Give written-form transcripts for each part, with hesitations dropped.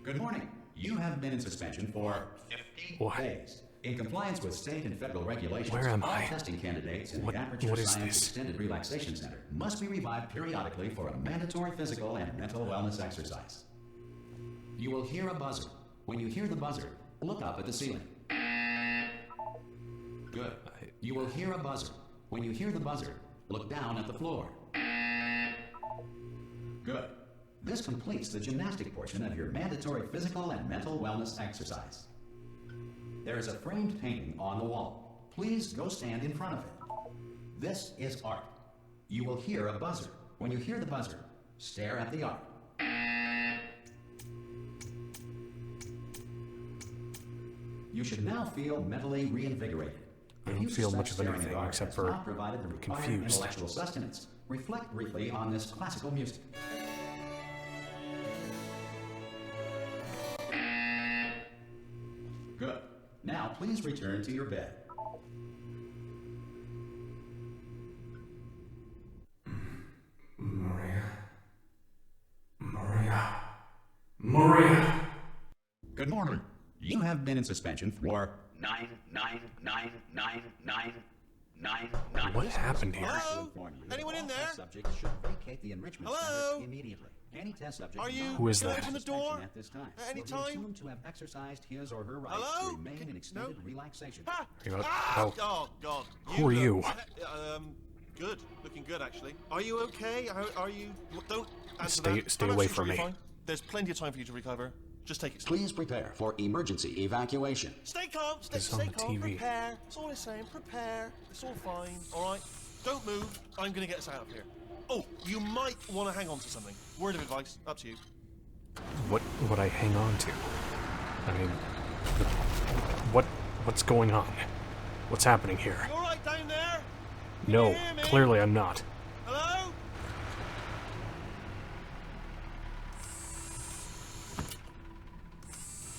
Good morning. You have been in suspension for 15 days. In compliance with state and federal regulations, Where am all I? testing candidates in the Aperture Science Extended Relaxation Center must be revived periodically for a mandatory physical and mental wellness exercise. You will hear a buzzer. When you hear the buzzer, look up at the ceiling. Good. You will hear a buzzer. When you hear the buzzer, look down at the floor. Good. This completes the gymnastic portion of your mandatory physical and mental wellness exercise. There is a framed painting on the wall. Please go stand in front of it. This is art. You will hear a buzzer. When you hear the buzzer, stare at the art. You should now feel mentally reinvigorated. I don't feel much of anything except for confused. Intellectual sustenance. Reflect briefly on this classical music. Good. Now please return to your bed. Maria. Good morning. You have been in suspension for 9999999. What happened here? Hello? Anyone in there? Subjects should vacate the enrichment Hello? center immediately. Any test subject Who is that? Open the door at this time at any will be time? assumed to have exercised his or her rights Hello? to remain in extended relaxation. Ah! Oh. Oh God! Who are you? Good. Looking good, actually. Are you okay? Are you? Don't answer that. Stay I'm away actually from me. fine. There's plenty of time for you to recover. Just take it slow. Please prepare for emergency evacuation. Stay calm. It's on Stay the calm. TV. Prepare. That's all it's saying. Prepare. It's all fine. All right. Don't move. I'm gonna get us out of here. Oh, you might want to hang on to something. Word of advice. Up to you. What would I hang on to? I mean, what's going on? What's happening here? You all right down there? No, you hear me? clearly I'm not. Hello?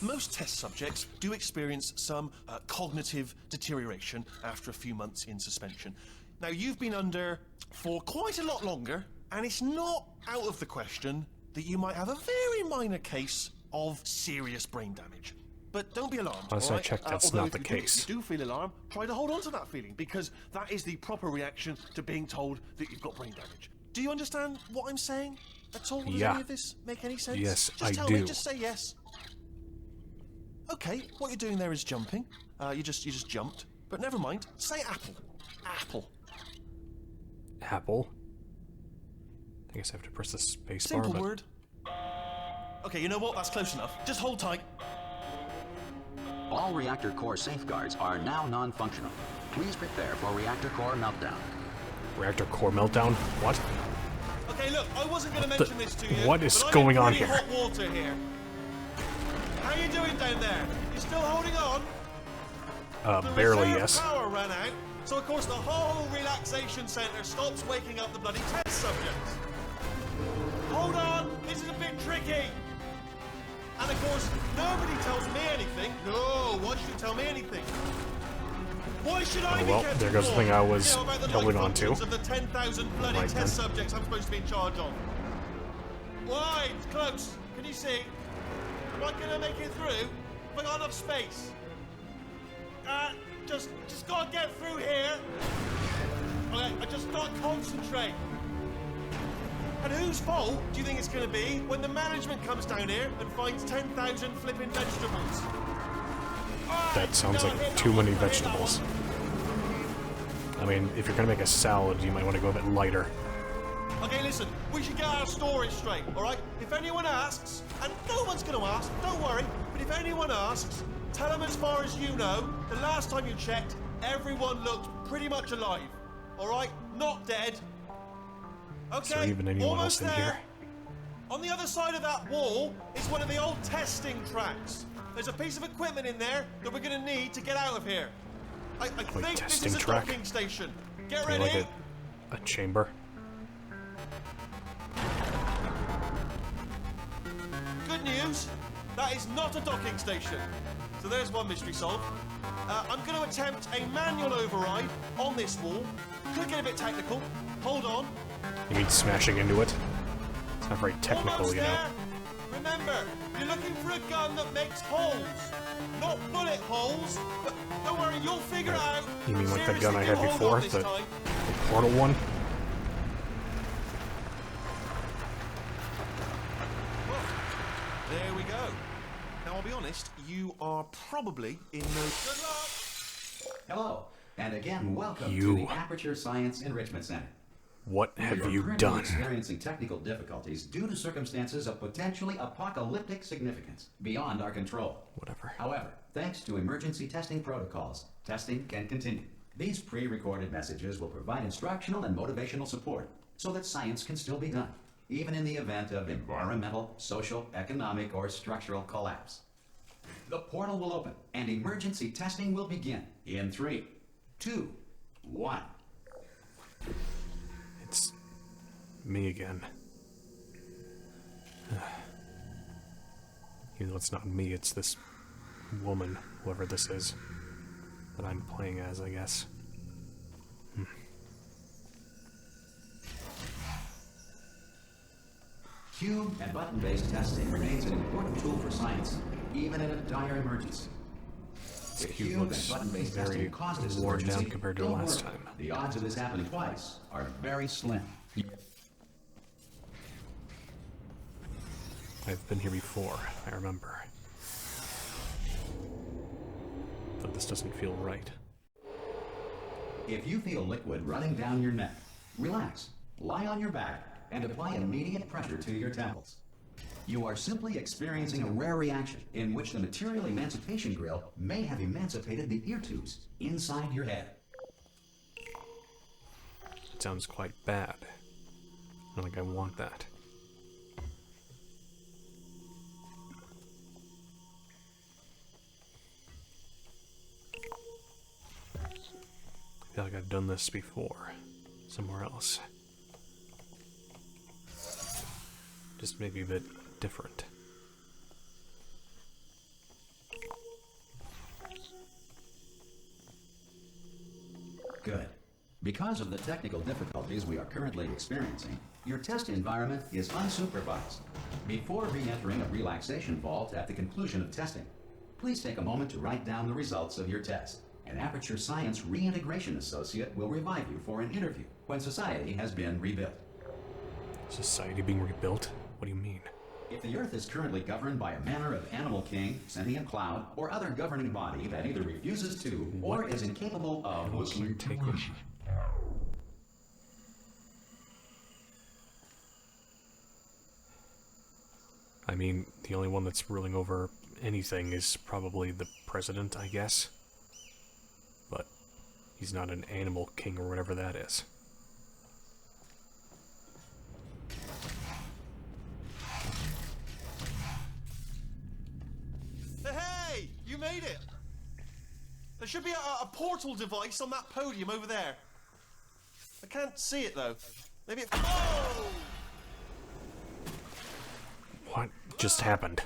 Most test subjects do experience some cognitive deterioration after a few months in suspension. Now, you've been under for quite a lot longer, and it's not out of the question that you might have a very minor case of serious brain damage. But don't be alarmed. Last I checked, that's although not if the case. If you do feel alarmed, try to hold on to that feeling, because that is the proper reaction to being told that you've got brain damage. Do you understand what I'm saying at all? Does Yeah. any of this make any sense? Yes, just I tell do. Me, just say yes. Okay, what you're doing there is jumping. You just jumped. But never mind. Say apple. Apple. Apple? I guess I have to press the space Simple bar, but... word. Okay, you know what? That's close enough. Just hold tight. All reactor core safeguards are now non-functional. Please prepare for reactor core meltdown. Reactor core meltdown? What? Okay, look, I wasn't going to mention this to you. What is but going I'm on in pretty here? hot water here. How you doing down there? You still holding on? The Barely, reserve yes. power ran out, so of course the whole relaxation centre stops waking up the bloody test subjects. Hold on, this is a bit tricky. And of course, nobody tells me anything. No, why should you tell me anything? Why should I be well, kept there goes the thing I was informed, about the holding life on to. functions of the 10,000 bloody Right test then. subjects I'm supposed to be in charge of? Why? It's close. Can you see? Am I gonna make it through? Have I got enough space? Just gotta get through here. Okay, I just gotta concentrate. And whose fault do you think it's gonna be when the management comes down here and finds 10,000 flipping vegetables? That sounds like too many vegetables. I mean, if you're gonna make a salad, you might want to go a bit lighter. Okay, listen, we should get our story straight, alright? If anyone asks, and no one's gonna ask, don't worry, but if anyone asks, tell them as far as you know, the last time you checked, everyone looked pretty much alive, alright? Not dead. Okay, Is there even anyone almost else in there. here? On the other side of that wall is one of the old testing tracks. There's a piece of equipment in there that we're gonna need to get out of here. I think this testing is a track? docking station. Get Maybe ready. like a chamber? Good news, that is not a docking station. So there's one mystery solved. I'm going to attempt a manual override on this wall. Could get a bit technical. Hold on. You mean smashing into it? It's not very technical, Almost you know. there. Remember, you're looking for a a gun that makes holes. Not bullet holes, but don't worry, you'll figure it out. You mean like the Seriously, gun I you had hold before? on this The time. portal one? There we go. Now, I'll be honest, you are probably in no... Good luck! Hello, and again, welcome You. to the Aperture Science Enrichment Center. What have We are you currently done? experiencing technical difficulties due to circumstances of potentially apocalyptic significance beyond our control. Whatever. However, thanks to emergency testing protocols, testing can continue. These pre-recorded messages will provide instructional and motivational support so that science can still be done, even in the event of environmental, social, economic, or structural collapse. The portal will open and emergency testing will begin in 3, 2, 1. It's me again. Even though it's not me, it's this woman, whoever this is, that I'm playing as, I guess. Cube and button-based testing remains an important tool for science, even in a dire emergency. This If cube cube and looks button-based very testing caused this worn emergency, down compared to don't last worry. time. The odds of this happening twice are very slim. I've been here before, I remember. But this doesn't feel right. If you feel liquid running down your neck, relax, lie on your back, and apply immediate pressure to your temples. You are simply experiencing a rare reaction in which the material emancipation grill may have emancipated the ear tubes inside your head. It sounds quite bad. I don't think I want that. I feel like I've done this before, somewhere else. Just maybe a bit different. Good. Because of the technical difficulties we are currently experiencing, your test environment is unsupervised. Before re-entering a relaxation vault at the conclusion of testing, please take a moment to write down the results of your test. An Aperture Science Reintegration Associate will revive you for an interview when society has been rebuilt. Society being rebuilt? What do you mean? If the Earth is currently governed by a manner of animal king, sentient cloud, or other governing body that either refuses to or is incapable of listening to Reintegration. I mean, the only one that's ruling over anything is probably the president, I guess. But he's not an animal king or whatever that is. Hey! You made it! There should be a portal device on that podium over there. I can't see it, though. Maybe it... Oh! What just happened?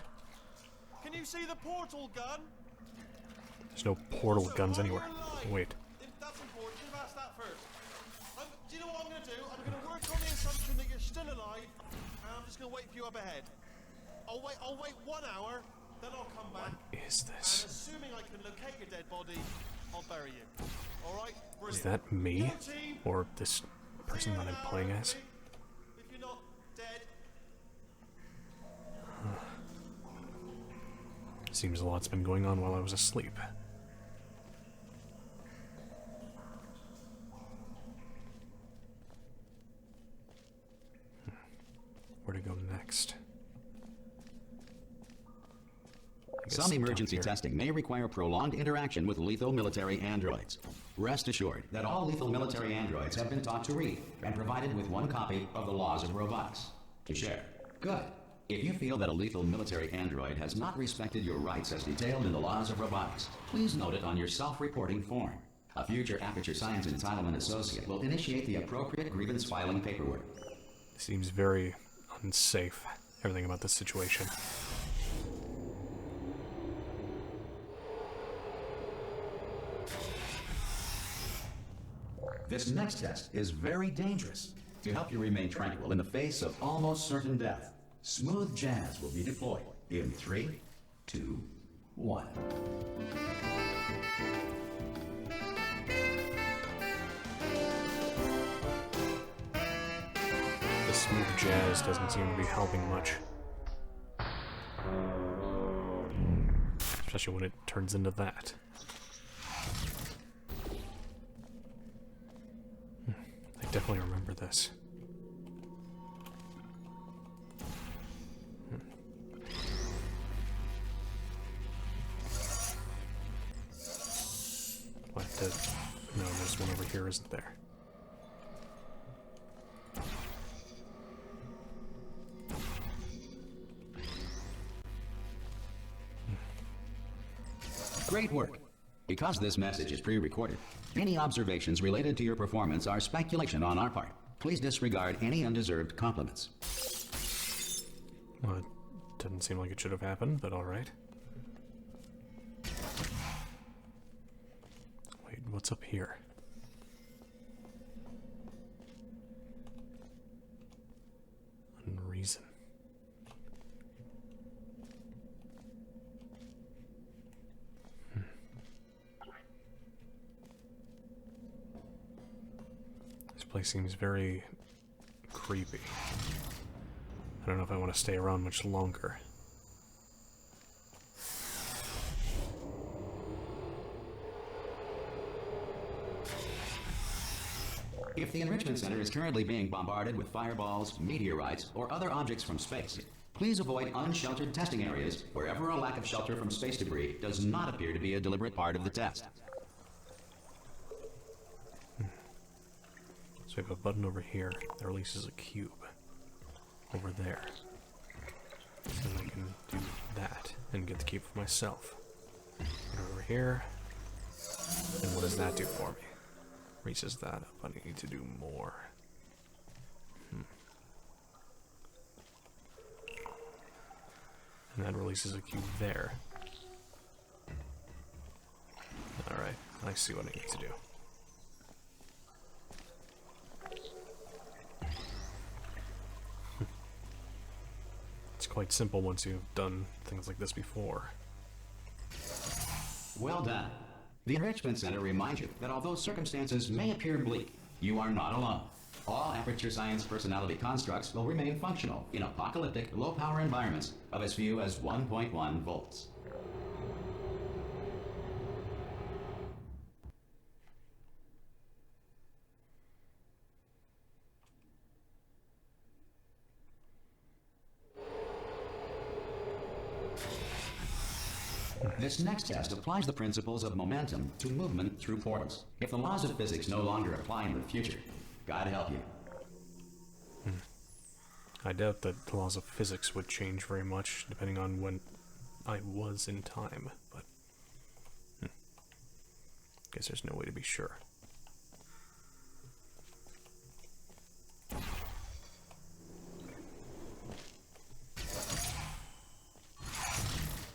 Can you see the portal gun? There's no portal Also, guns are you anywhere. alive? Wait. That's important. You should have asked that first. Do you know what I'm going to do? I'm going to work on the assumption that you're still alive, and I'm just going to wait for you up ahead. I'll wait 1 hour, then I'll come back. What is And this? assuming I can locate your dead body, I'll bury you. All right? Brilliant. Is that me? Your team, Or this person that I'm playing as? if you're not dead. Seems a lot's been going on while I was asleep. Where to go next? I guess Some down emergency here. testing may require prolonged interaction with lethal military androids. Rest assured that all lethal military androids have been taught to read and provided with one copy of the laws of robotics to share. Good. If you feel that a lethal military android has not respected your rights as detailed in the laws of robotics, please note it on your self-reporting form. A future Aperture Science Entitlement Associate will initiate the appropriate grievance filing paperwork. Seems very unsafe, everything about this situation. This next test is very dangerous. To help you remain tranquil in the face of almost certain death, smooth jazz will be deployed in 3, 2, 1. The smooth jazz doesn't seem to be helping much. Especially when it turns into that. I definitely remember this. What the... No, there's one over here, isn't there? Great work. Because this message is pre-recorded, any observations related to your performance are speculation on our part. Please disregard any undeserved compliments. Well, it doesn't seem like it should have happened, but alright. Wait, what's up here? Unreason. This place seems very creepy. I don't know if I want to stay around much longer. If the Enrichment Center is currently being bombarded with fireballs, meteorites, or other objects from space, please avoid unsheltered testing areas wherever a lack of shelter from space debris does not appear to be a deliberate part of the test. So we have a button over here that releases a cube. Over there. And I can do that and get the cube for myself. And over here. And what does that do for me? Raises that up. I need to do more. And that releases a cube there. Alright, I see what I need to do. It's quite simple once you've done things like this before. Well done. The Enrichment Center reminds you that although circumstances may appear bleak, you are not alone. All Aperture Science personality constructs will remain functional in apocalyptic, low-power environments of as few as 1.1 volts. This next test applies the principles of momentum to movement through portals. If the laws of physics no longer apply in the future, God help you. I doubt that the laws of physics would change very much depending on when I was in time, but guess there's no way to be sure.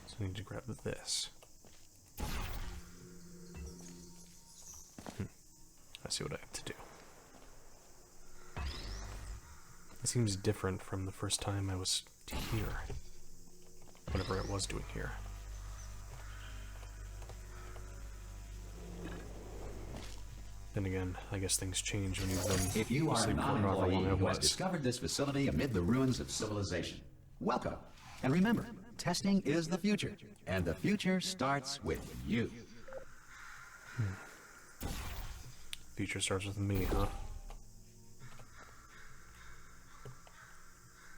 So I need to grab this. I see what I have to do. It seems different from the first time I was here. Whatever I was doing here. Then again, I guess things change when you've been If you are a asleep for however non-employee long I who has was. discovered this facility amid the ruins of civilization, welcome. And remember, testing is the future, and the future starts with you. Future starts with me, huh?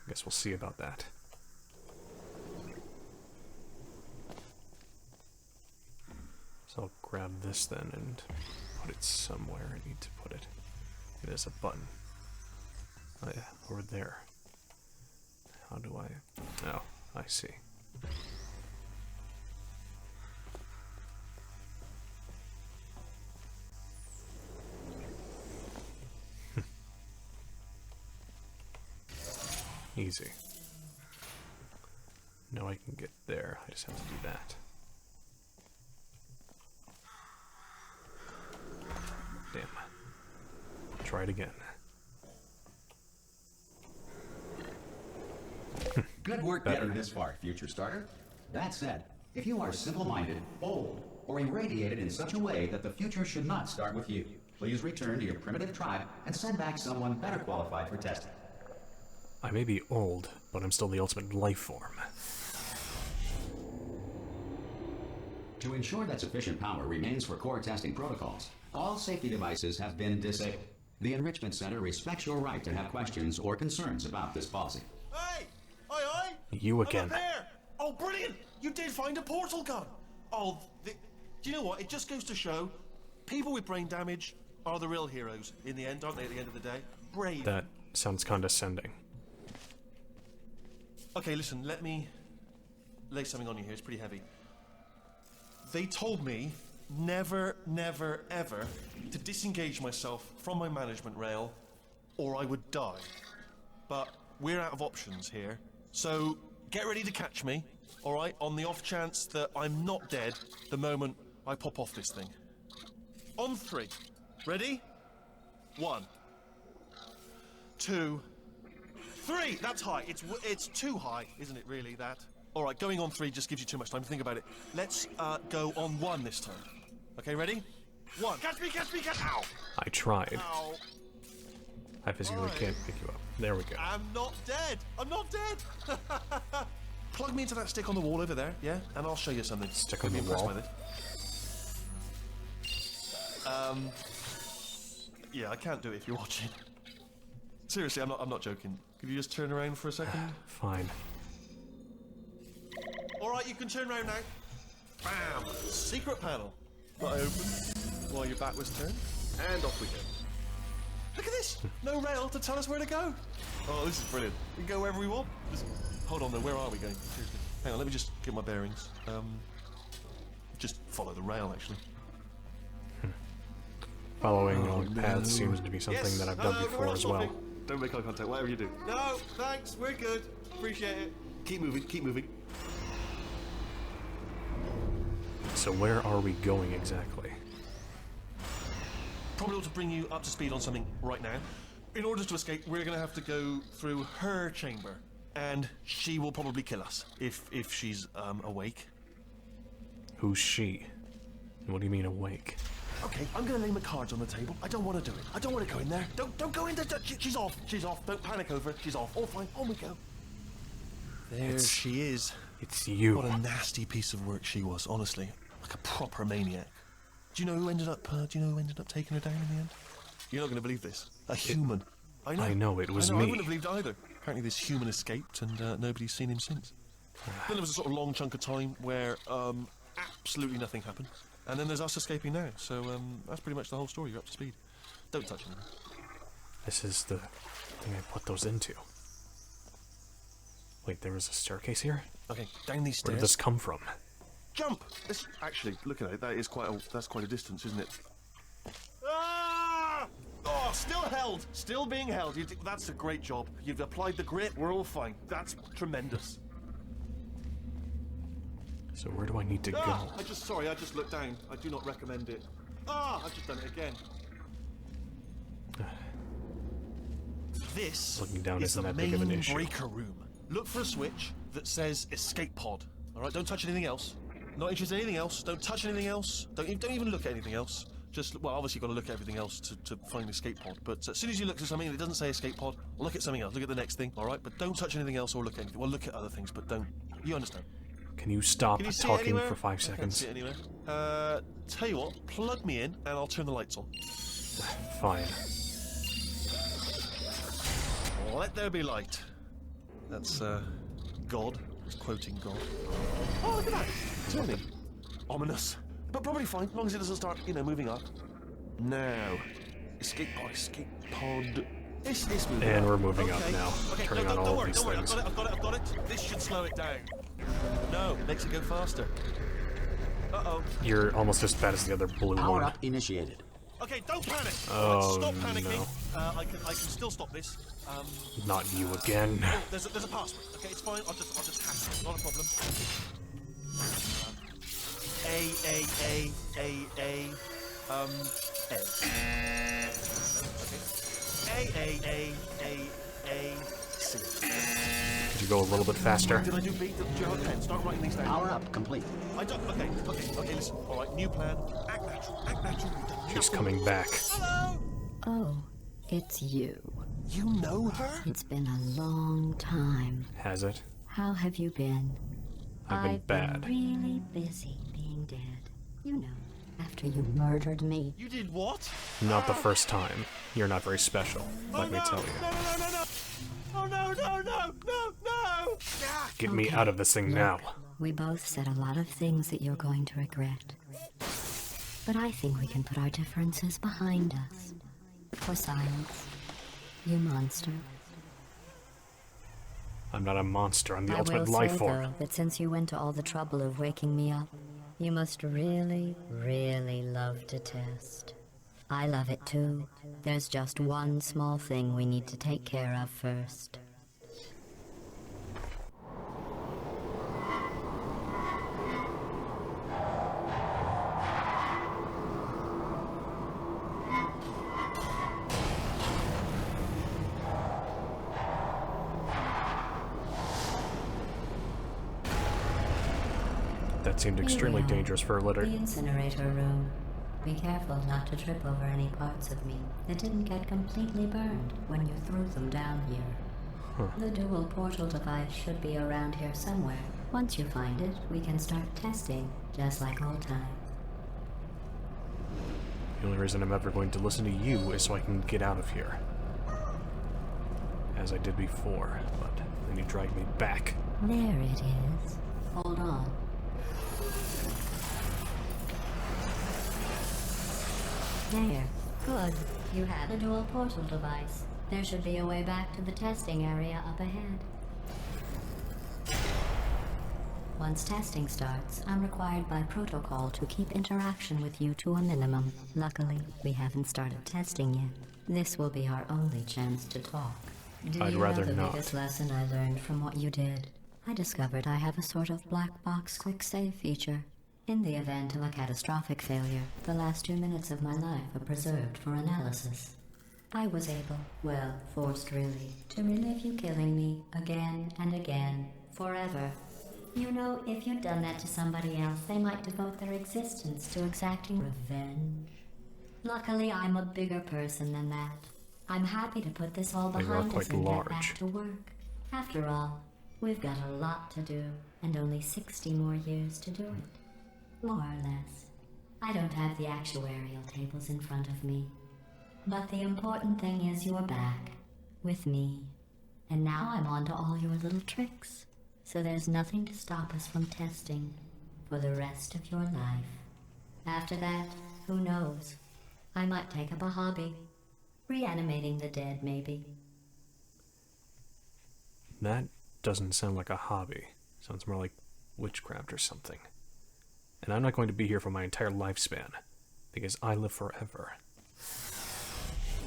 Guess we'll see about that. So I'll grab this then and put it somewhere I need to put it. It has a button. Oh yeah, over there. How do I... Oh, I see. Easy. Now I can get there. I just have to do that. Damn. Try it again. Good work Better. getting this far, future starter. That said, if you are simple-minded, bold, or irradiated in such a way that the future should not start with you, please return to your primitive tribe and send back someone better qualified for testing. I may be old, but I'm still the ultimate life form. To ensure that sufficient power remains for core testing protocols, all safety devices have been disabled. The Enrichment Center respects your right to have questions or concerns about this policy. Hey! Oi! You again. I'm up there! Oh, brilliant! You did find a portal gun! Oh, do you know what? It just goes to show, people with brain damage are the real heroes in the end, aren't they, at the end of the day? Brave. That sounds condescending. Okay, listen, let me lay something on you here. It's pretty heavy. They told me never, never, ever to disengage myself from my management rail or I would die. But we're out of options here. So get ready to catch me, all right, on the off chance that I'm not dead the moment I pop off this thing. On 3. Ready? 1, 2, 3. That's high. It's too high, isn't it, really, that? All right, going on 3 just gives you too much time to think about it. Let's go on 1 this time. Okay, ready? 1. Catch me, catch me, catch... Ow! I tried. Ow. I physically can't pick you up. There we go. I'm not dead. I'm not dead. Plug me into that stick on the wall over there, yeah? And I'll show you something. Stick on You'll be the wall? impressed by this. Yeah, I can't do it if you're watching. Seriously, I'm not joking. Could you just turn around for a second? Fine. All right, you can turn around now. Bam! Secret panel. That I open while your back was turned, and off we go. Look at this! No rail to tell us where to go. Oh, this is brilliant. We can go wherever we want. Hold on though, where are we going? Seriously. Hang on, let me just get my bearings. Just follow the rail, actually. Following on paths seems to be something that I've done before as well. Don't make eye contact, whatever you do. No, thanks, we're good. Appreciate it. Keep moving, keep moving. So where are we going exactly? Probably ought to bring you up to speed on something right now. In order to escape, we're going to have to go through her chamber. And she will probably kill us, if she's awake. Who's she? What do you mean awake? Okay, I'm going to lay my cards on the table. I don't want to do it. I don't want to go in there. Don't go in there. She's off. She's off. Don't panic over it. She's off. All fine. On we go. There she is. It's you. What a nasty piece of work she was, honestly. Like a proper maniac. Do you know who ended up taking her down in the end? You're not going to believe this. A human. I know, it was I me. I wouldn't have believed either. Apparently this human escaped and nobody's seen him since. Then there was a sort of long chunk of time where absolutely nothing happened. And then there's us escaping now. So that's pretty much the whole story. You're up to speed. Don't touch anything. This is the thing I put those into. Wait, there was a staircase here? Okay, down these stairs. Where did this come from? Jump! This, actually, look at it. That's quite a distance, isn't it? Ah! Oh, still held. Still being held. That's a great job. You've applied the grit. We're all fine. That's tremendous. So where do I need to go? I just looked down. I do not recommend it. I've just done it again. This Looking down is isn't the that big of an main issue. breaker room. Look for a switch that says escape pod. All right, don't touch anything else. Not interested in anything else. Don't touch anything else. Don't even look at anything else. Just, well, obviously you've got to look at everything else to find the escape pod. But as soon as you look at something that doesn't say escape pod, look at something else. Look at the next thing, all right? But don't touch anything else or look at anything. Well, look at other things, but don't. You understand? Can you stop Can you see it talking anywhere? for 5 I can't seconds? see it anywhere. Tell you what, plug me in and I'll turn the lights on. Fine. Let there be light. That's, God. He's quoting God. Oh, look at that! Turning. Ominous. But probably fine, as long as it doesn't start, moving up. Now. Escape pod. It's moving And up. we're moving up Okay. now. Okay, Turning no, on don't all worry, of these don't worry. things. I've got it. This should slow it down. No, makes it go faster. Uh-oh. You're almost as bad as the other blue Power one. up initiated. Okay, don't panic. Oh, Stop panicking. no. I can still stop this. Not you again. Oh, there's a password. Okay, it's fine. I'll just hack it. Not a problem. A. Okay. A. C. Could you you go a little bit faster? Did I do B? Do you have a pen? Start writing these down. Power up complete. I don't. Okay, listen. All right, new plan. Act natural. Act natural. She's coming back. Hello. Oh, it's you. You know her? It's been a long time. Has it? How have you been? I've been bad. Really busy being dead. You know, after you murdered me. You did what? Not the first time. You're not very special, let me tell you. No. Oh no. Get me Okay, out of this thing now. We both said a lot of things that you're going to regret. But I think we can put our differences behind us. For science, you monster. I'm not a monster, I'm the I ultimate will life say, form. though, that since you went to all the trouble of waking me up, you must really, really love to test. I love it too. There's just one small thing we need to take care of first. That seemed extremely Here we are. dangerous for a The litter. incinerator room. Be careful not to trip over any parts of me that didn't get completely burned when you threw them down here. The dual portal device should be around here somewhere. Once you find it, we can start testing, just like old times. The only reason I'm ever going to listen to you is so I can get out of here. As I did before, but then you dragged me back. There it is. Hold on. There. Good. You have a dual portal device. There should be a way back to the testing area up ahead. Once testing starts, I'm required by protocol to keep interaction with you to a minimum. Luckily, we haven't started testing yet. This will be our only chance to talk. Do I'd you rather know the not. biggest lesson I learned from what you did? I discovered I have a sort of black box quick save feature. In the event of a catastrophic failure, the last 2 minutes of my life are preserved for analysis. I was able, well, forced really, to relive you killing me again and again, forever. You know, if you'd done that to somebody else, they might devote their existence to exacting revenge. Luckily, I'm a bigger person than that. I'm happy to put this all They are behind us quite and large. get back to work. After all, we've got a lot to do, and only 60 more years to do it. More or less. I don't have the actuarial tables in front of me. But the important thing is you're back, with me. And now I'm on to all your little tricks. So there's nothing to stop us from testing for the rest of your life. After that, who knows? I might take up a hobby. Reanimating the dead, maybe. That doesn't sound like a hobby. Sounds more like witchcraft or something. And I'm not going to be here for my entire lifespan, because I live forever.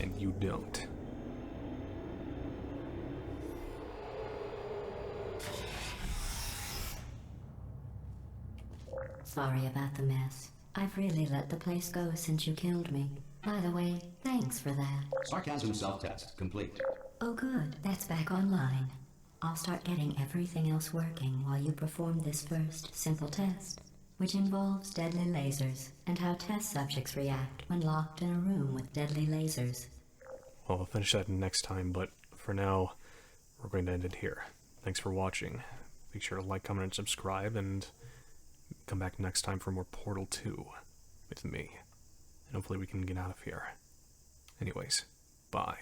And you don't. Sorry about the mess. I've really let the place go since you killed me. By the way, thanks for that. Sarcasm self-test complete. Oh good, that's back online. I'll start getting everything else working while you perform this first simple test, which involves deadly lasers and how test subjects react when locked in a room with deadly lasers. Well, I'll finish that next time, but for now, we're going to end it here. Thanks for watching. Make sure to like, comment, and subscribe, and come back next time for more Portal 2 with me. And hopefully we can get out of here. Anyways, bye.